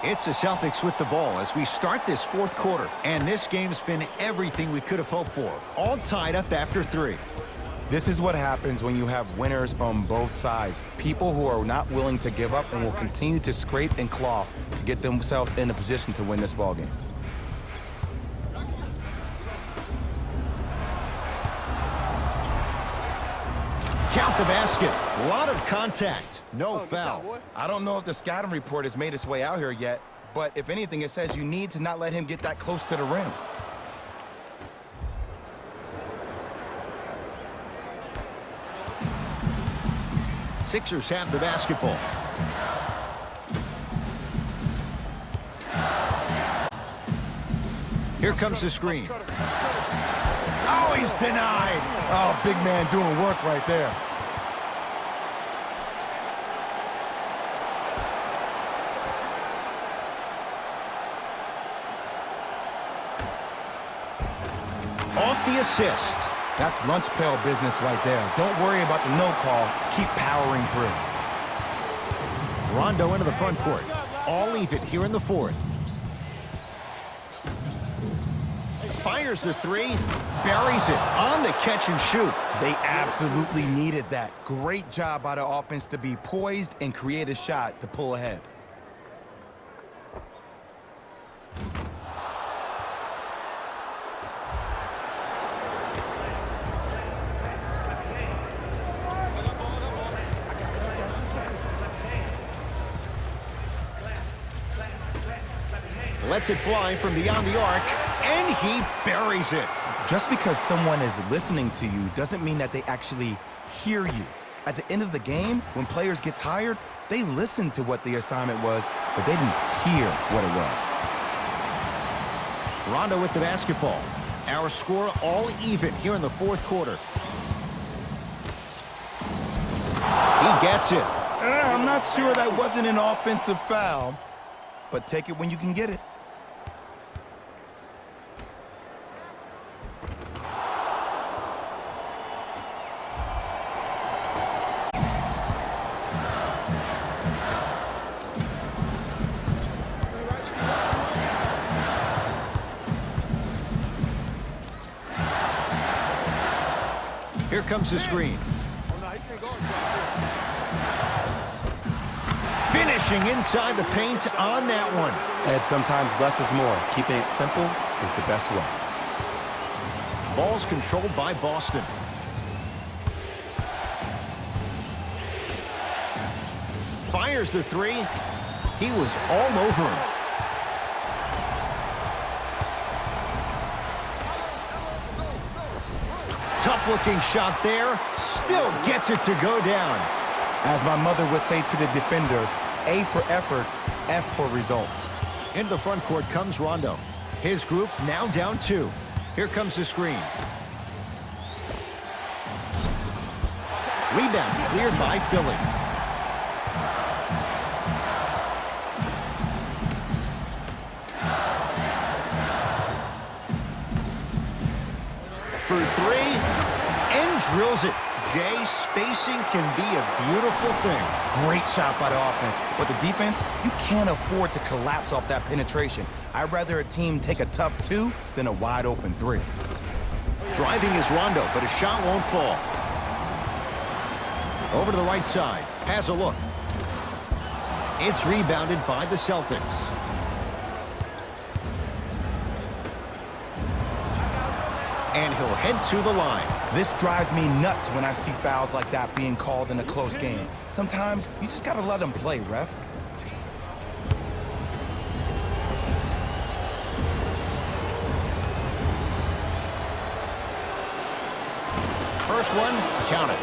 It's the Celtics with the ball as we start this fourth quarter. And this game's been everything we could have hoped for. All tied up after 3. This is what happens when you have winners on both sides. People who are not willing to give up and will continue to scrape and claw to get themselves in a position to win this ballgame. Count the basket. A lot of contact. No foul. I don't know if the scouting report has made its way out here yet, but if anything, it says you need to not let him get that close to the rim. Sixers have the basketball. Here comes the screen. Oh, he's denied. Oh, big man doing work right there. Off the assist. That's lunch pail business right there. Don't worry about the no call. Keep powering through. Rondo into the front court. All even here in the fourth. Fires the 3. Buries it on the catch and shoot. They absolutely needed that. Great job by the offense to be poised and create a shot to pull ahead. Lets it fly from beyond the arc, and he buries it. Just because someone is listening to you doesn't mean that they actually hear you. At the end of the game, when players get tired, they listen to what the assignment was, but they didn't hear what it was. Rondo with the basketball. Our score all even here in the fourth quarter. He gets it. I'm not sure that wasn't an offensive foul, but take it when you can get it. Here comes the screen. Finishing inside the paint on that one. And sometimes less is more. Keeping it simple is the best way. Ball's controlled by Boston. Fires the 3. He was all over him. Tough-looking shot there. Still gets it to go down. As my mother would say to the defender, A for effort, F for results. Into the front court comes Rondo. His group now down 2. Here comes the screen. Rebound cleared by Philly. For 3, and drills it. Jay, spacing can be a beautiful thing. Great shot by the offense, but the defense, you can't afford to collapse off that penetration. I'd rather a team take a tough 2 than a wide open 3. Driving is Rondo, but his shot won't fall. Over to the right side, has a look. It's rebounded by the Celtics. And he'll head to the line. This drives me nuts when I see fouls like that being called in a close game. Sometimes you just gotta let them play, ref. first one, count it.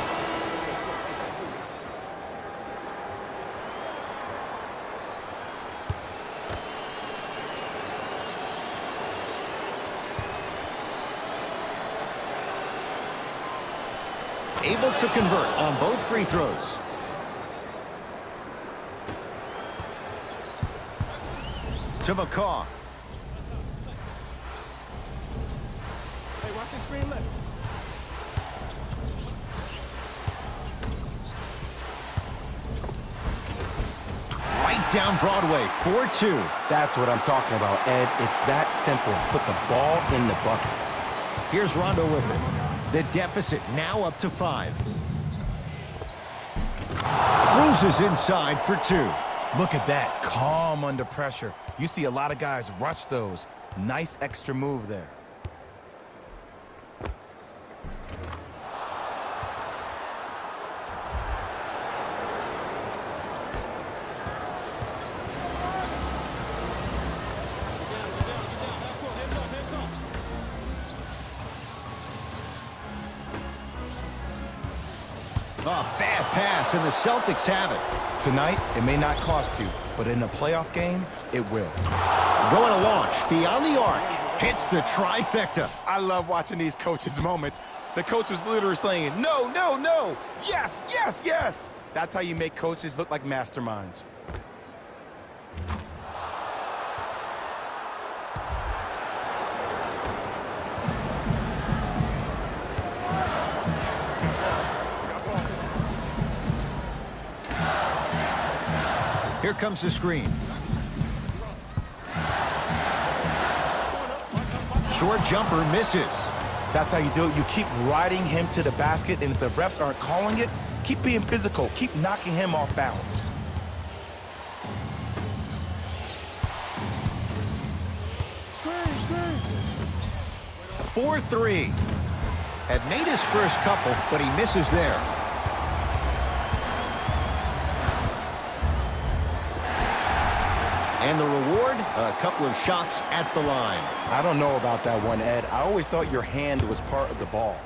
Able to convert on both free throws. To McCaw. Hey, watch the screen left. Right down Broadway, 4-2. That's what I'm talking about, Ed. It's that simple. Put the ball in the bucket. Here's Rondo with it. The deficit now up to 5. Cruises inside for 2. Look at that, calm under pressure. You see a lot of guys rush those. Nice extra move there. A bad pass, and the Celtics have it. Tonight, it may not cost you, but in a playoff game, it will. Going to launch beyond the arc. Hits the trifecta. I love watching these coaches' moments. The coach was literally saying, no, no, no, yes, yes, yes. That's how you make coaches look like masterminds. Here comes the screen. Short jumper misses. That's how you do it. You keep riding him to the basket, and if the refs aren't calling it, keep being physical. Keep knocking him off balance. Screen. 4-3. Had made his first couple, but he misses there. And the reward, a couple of shots at the line. I don't know about that one, Ed. I always thought your hand was part of the ball.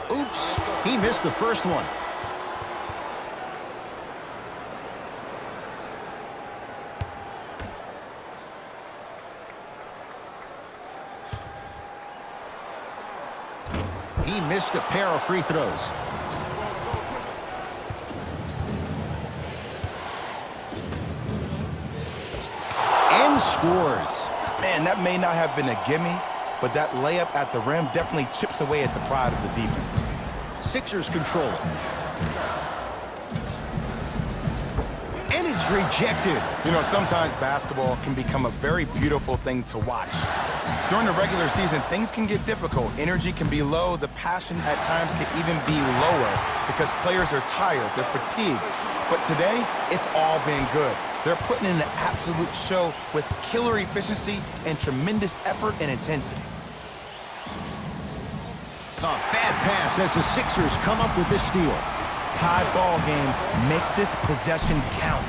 Oops, he missed the first one. He missed a pair of free throws. And scores. Man, that may not have been a gimme, but that layup at the rim definitely chips away at the pride of the defense. Sixers control it. And it's rejected. You know, sometimes basketball can become a very beautiful thing to watch. During the regular season, things can get difficult. Energy can be low. The passion at times can even be lower because players are tired, they're fatigued. But today, it's all been good. They're putting in an absolute show with killer efficiency and tremendous effort and intensity. A bad pass as the Sixers come up with this steal. Tie ball game. Make this possession count.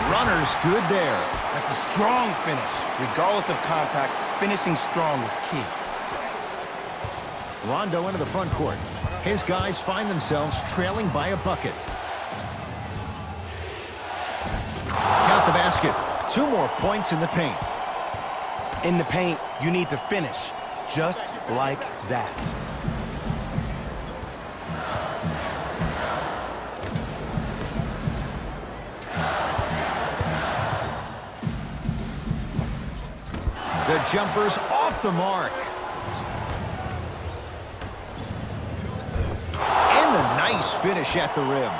Runner's good there. That's a strong finish. Regardless of contact, finishing strong is key. Rondo into the front court. His guys find themselves trailing by a bucket. Count the basket. 2 more points in the paint. In the paint, you need to finish just like that. The jumper's off the mark. And the nice finish at the rim.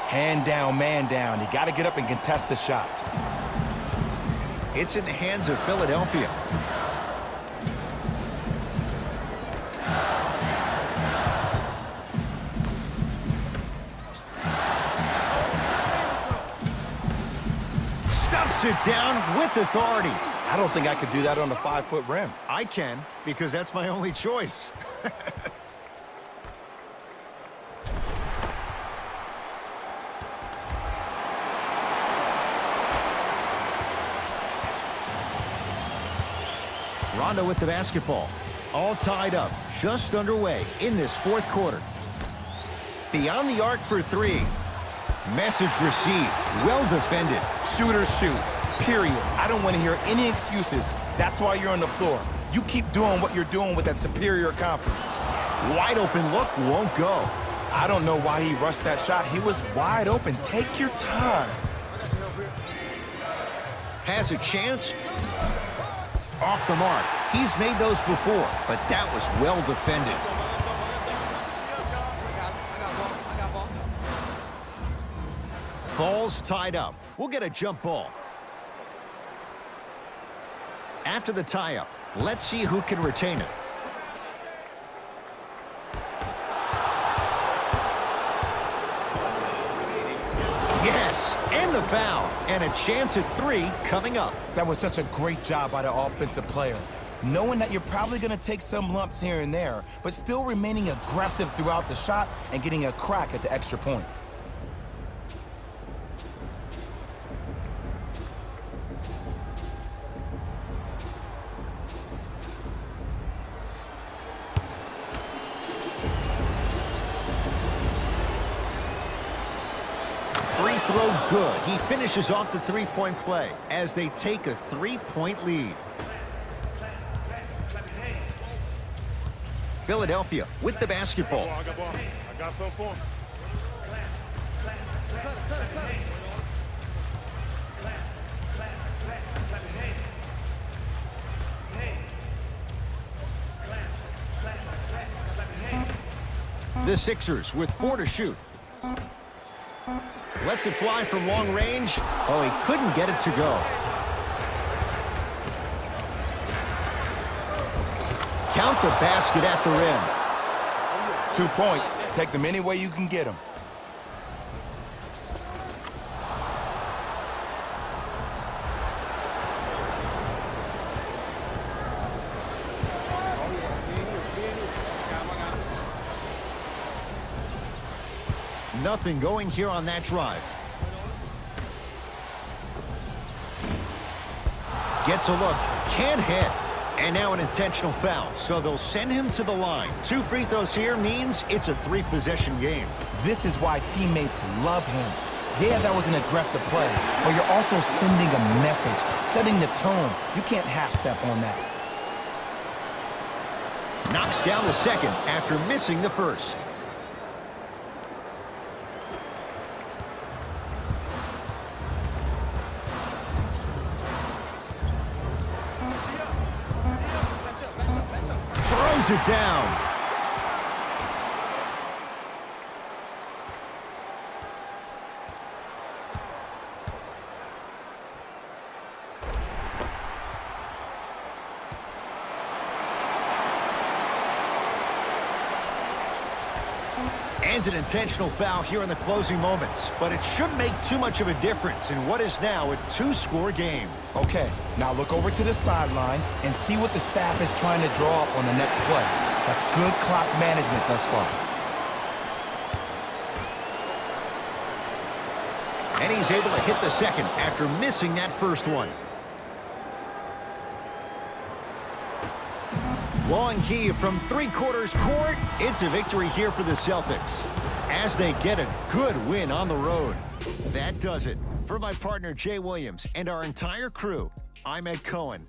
Hand down, man down. You got to get up and contest the shot. It's in the hands of Philadelphia. Stuffs it down with authority. I don't think I could do that on a 5-foot rim. I can, because that's my only choice. Rondo with the basketball. All tied up, just underway in this fourth quarter. Beyond the arc for three. Message received. Well defended. Shooters shoot, period. I don't want to hear any excuses. That's why you're on the floor. You keep doing what you're doing with that superior confidence. Wide open look won't go. I don't know why he rushed that shot. He was wide open. Take your time. Has a chance. Off the mark. He's made those before, but that was well defended. I got ball. Ball's tied up. We'll get a jump ball. After the tie-up, let's see who can retain it. Yes, and the foul. And a chance at three coming up. That was such a great job by the offensive player. Knowing that you're probably going to take some lumps here and there, but still remaining aggressive throughout the shot and getting a crack at the extra point. Free throw good. He finishes off the three-point play as they take a three-point lead. Philadelphia with the basketball. I got something for him. The Sixers with 4 to shoot. Lets it fly from long range. Oh, he couldn't get it to go. Count the basket at the rim. 2 points. Take them any way you can get them. Nothing going here on that drive. Gets a look. Can't hit. And now an intentional foul, so they'll send him to the line. 2 free throws here means it's a 3-possession game. This is why teammates love him. Yeah, that was an aggressive play, but you're also sending a message, setting the tone. You can't half-step on that. Knocks down the second after missing the first. Throws it down. And an intentional foul here in the closing moments, but it shouldn't make too much of a difference in what is now a 2-score game. Okay, now look over to the sideline and see what the staff is trying to draw up on the next play. That's good clock management thus far. And he's able to hit the second after missing that first one. Long heave from three-quarters court. It's a victory here for the Celtics as they get a good win on the road. That does it. For my partner, Jay Williams, and our entire crew, I'm Ed Cohen.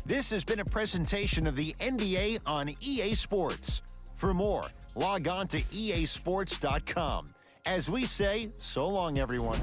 This has been a presentation of the NBA on EA Sports. For more, log on to easports.com. As we say, so long, everyone.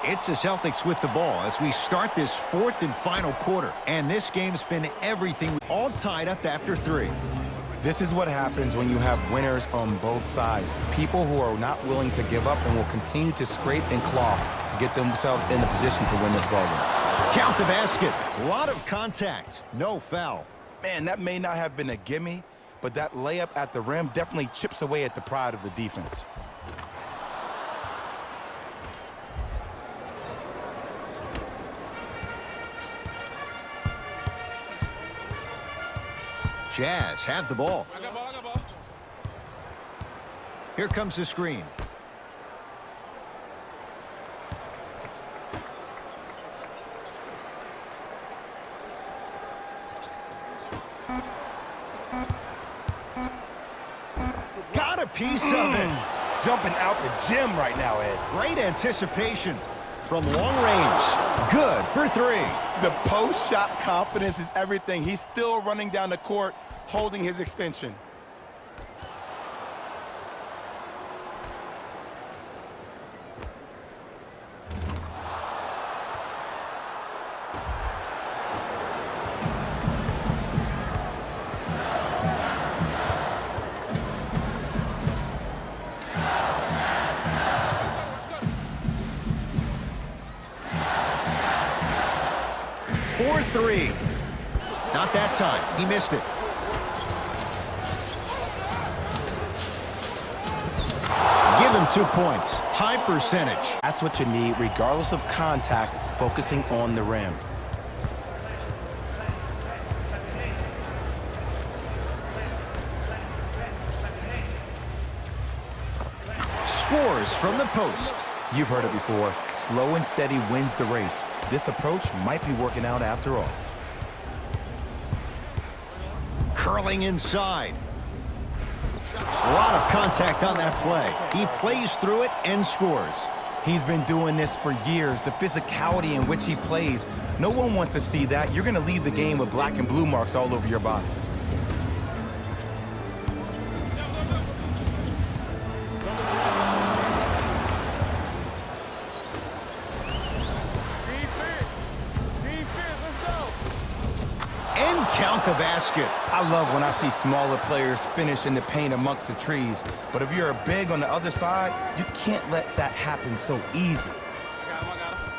It's the Celtics with the ball as we start this fourth and final quarter. And this game's been everything, all tied up after 3. This is what happens when you have winners on both sides. People who are not willing to give up and will continue to scrape and claw to get themselves in the position to win this ball game. Count the basket. A lot of contact. No foul. Man, that may not have been a gimme, but that layup at the rim definitely chips away at the pride of the defense. Jazz have the ball. I got ball. Here comes the screen. Got a piece of it. Jumping out the gym right now, Ed. Great anticipation from long range. Good for 3. The post-shot confidence is everything. He's still running down the court, holding his extension. For 3. Not that time. He missed it. Give him 2 points. High percentage. That's what you need, regardless of contact, focusing on the rim. Scores from the post. You've heard it before. Slow and steady wins the race. This approach might be working out after all. Curling inside. A lot of contact on that play. He plays through it and scores. He's been doing this for years. The physicality in which he plays. No one wants to see that. You're going to leave the game with black and blue marks all over your body. Count the basket. I love when I see smaller players finish in the paint amongst the trees. But if you're a big on the other side, you can't let that happen so easy. I got him.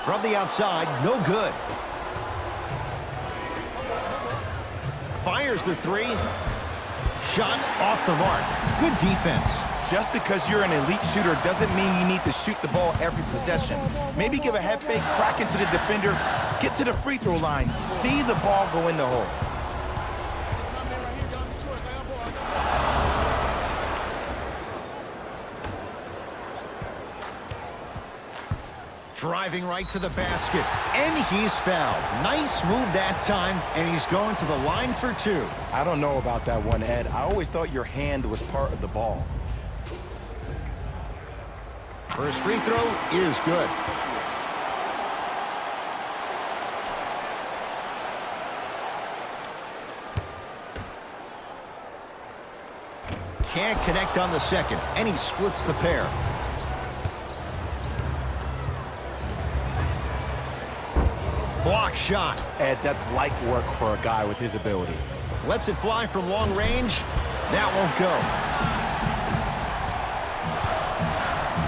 From the outside, no good. Fires the 3. Shot off the mark. Good defense. Just because you're an elite shooter doesn't mean you need to shoot the ball every possession. Maybe give a head fake, crack into the defender, get to the free throw line, see the ball go in the hole. Driving right to the basket, and he's fouled. Nice move that time, and he's going to the line for 2. I don't know about that one, Ed. I always thought your hand was part of the ball. First free throw is good. Can't connect on the second, and he splits the pair. Block shot. Ed, that's light work for a guy with his ability. Lets it fly from long range. That won't go.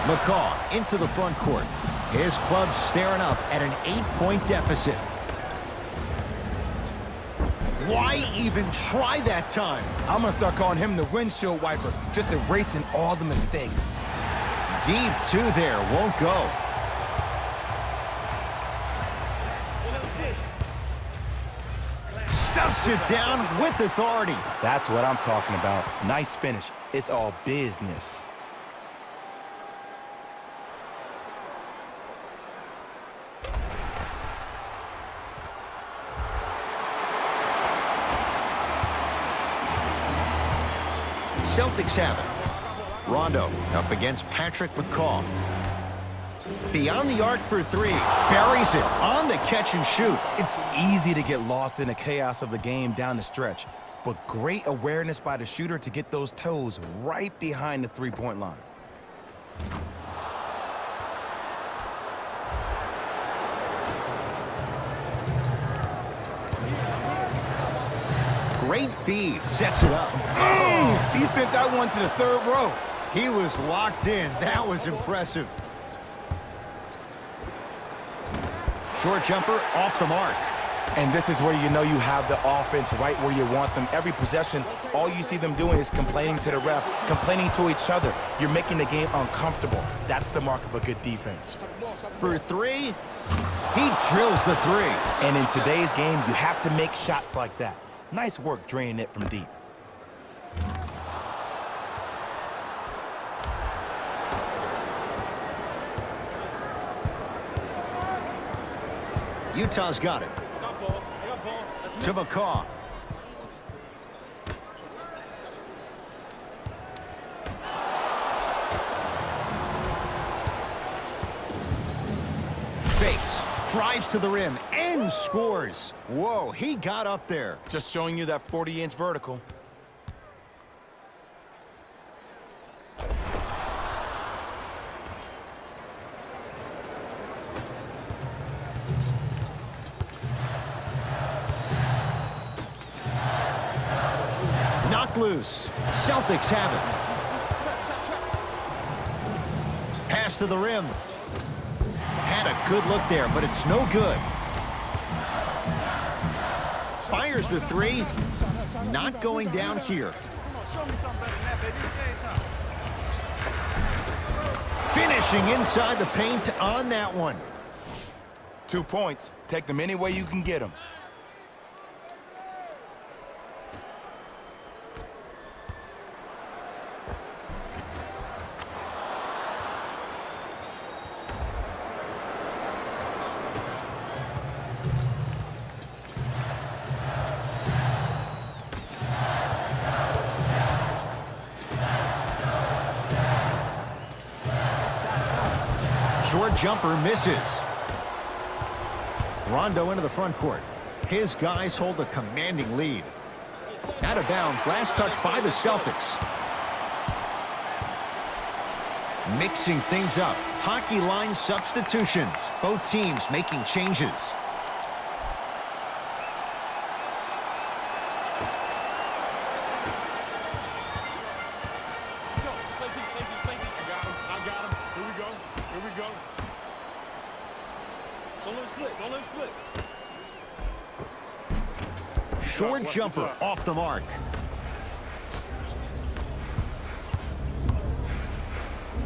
McCaw into the front court. His club staring up at an 8-point deficit. Why even try that time? I'm going to start calling him the windshield wiper, just erasing all the mistakes. Deep 2 there, won't go. Stuffs it down with authority. That's what I'm talking about. Nice finish. It's all business. Celtics have it. Rondo up against Patrick McCaw. Beyond the arc for three. Buries it on the catch and shoot. It's easy to get lost in the chaos of the game down the stretch, but great awareness by the shooter to get those toes right behind the three-point line. Great feed, sets it up. He sent that one to the third row. He was locked in. That was impressive. Short jumper off the mark. And this is where you know you have the offense right where you want them. Every possession, all you see them doing is complaining to the ref, complaining to each other. You're making the game uncomfortable. That's the mark of a good defense. For three, he drills the three. And in today's game, you have to make shots like that. Nice work draining it from deep. Utah's got it. To McCaw. Fakes, drives to the rim, and scores. Whoa, he got up there. Just showing you that 40-inch vertical. Knocked loose. Celtics have it. Pass to the rim. Had a good look there, but it's no good. Fires the three. Not going down here. Finishing inside the paint on that one. 2 points. Take them any way you can get them. Short jumper misses. Rondo into the front court. His guys hold a commanding lead. Out of bounds. Last touch by the Celtics. Mixing things up. Hockey line substitutions. Both teams making changes. Short jumper off the mark.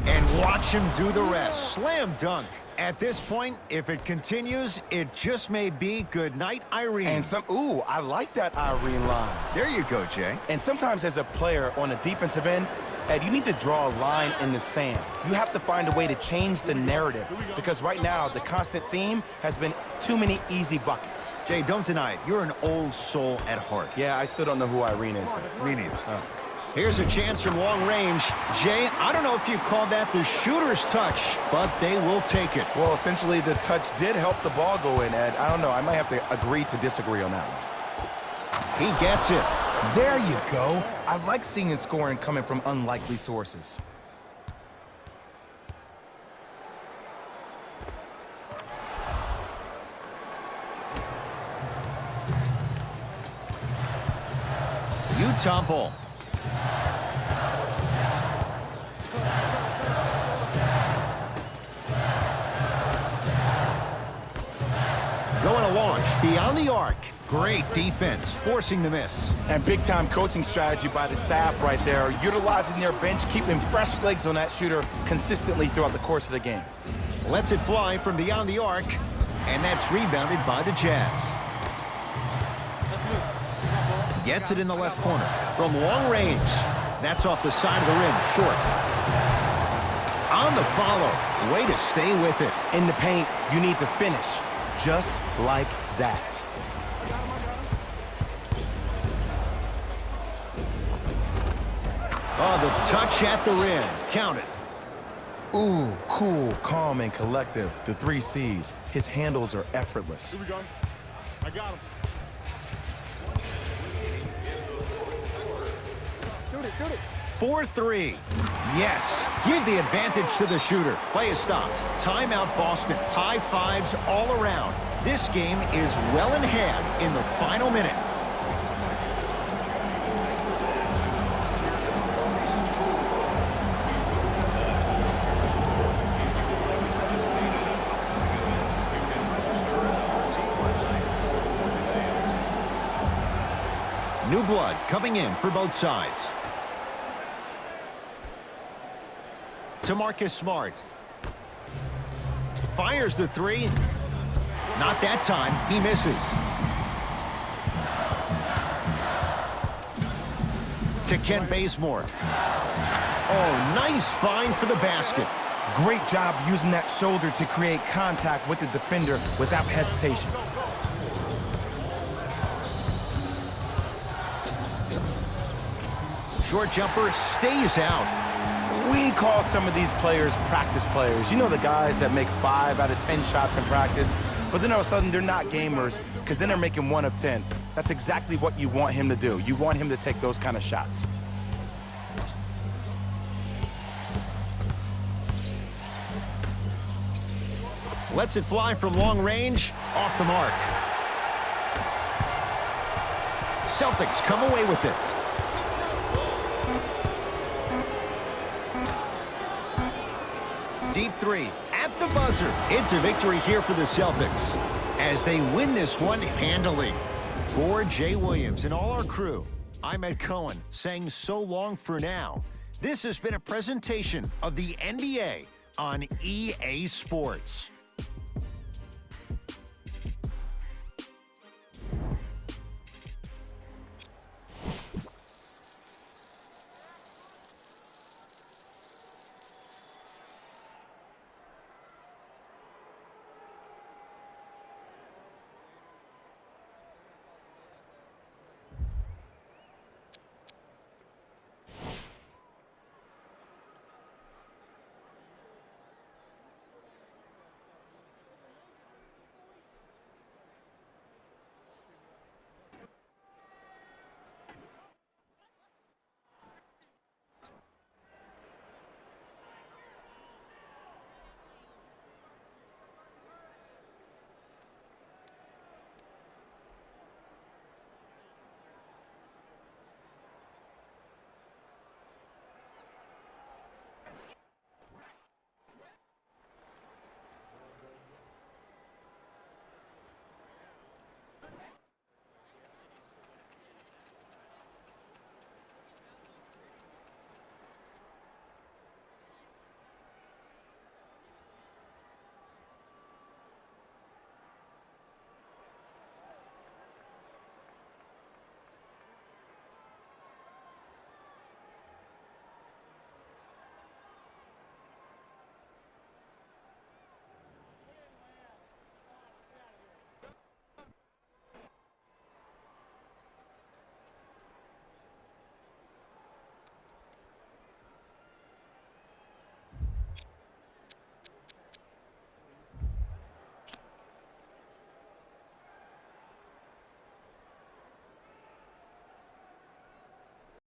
And watch him do the rest. Slam dunk. At this point, if it continues, it just may be good night, Irene. And ooh, I like that Irene line. There you go, Jay. And sometimes as a player on the defensive end, Ed, you need to draw a line in the sand. You have to find a way to change the narrative because right now the constant theme has been too many easy buckets. Jay, don't deny it. You're an old soul at heart. Yeah, I still don't know who Irene is. Me neither. Here's a chance from long range. Jay, I don't know if you call that the shooter's touch, but they will take it. Well, essentially the touch did help the ball go in, Ed. I don't know. I might have to agree to disagree on that one. He gets it. There you go. I like seeing scoring coming from unlikely sources. Utah ball. Going to launch beyond the arc. Great defense, forcing the miss. And big-time coaching strategy by the staff right there, utilizing their bench, keeping fresh legs on that shooter consistently throughout the course of the game. Lets it fly from beyond the arc, and that's rebounded by the Jazz. Gets it in the left corner. From long range, that's off the side of the rim, short. On the follow, way to stay with it. In the paint, you need to finish, just like that. Oh, the touch at the rim. Count it. Ooh, cool, calm, and collective. The 3 C's. His handles are effortless. Here we go. I got him. Shoot it, shoot it. 4-3. Yes. Give the advantage to the shooter. Play is stopped. Timeout Boston. High fives all around. This game is well in hand in the final minute. New blood coming in for both sides. To Marcus Smart. Fires the 3. Not that time. He misses. To Kent Bazemore. Oh, nice find for the basket. Great job using that shoulder to create contact with the defender without hesitation. Short jumper stays out. We call some of these players practice players. You know, the guys that make 5 out of 10 shots in practice, but then all of a sudden they're not gamers because then they're making 1 of 10. That's exactly what you want him to do. You want him to take those kind of shots. Lets it fly from long range. Off the mark. Celtics come away with it. Deep 3 at the buzzer. It's a victory here for the Celtics as they win this one handily. For Jay Williams and all our crew, I'm Ed Cohen saying so long for now. This has been a presentation of the NBA on EA Sports.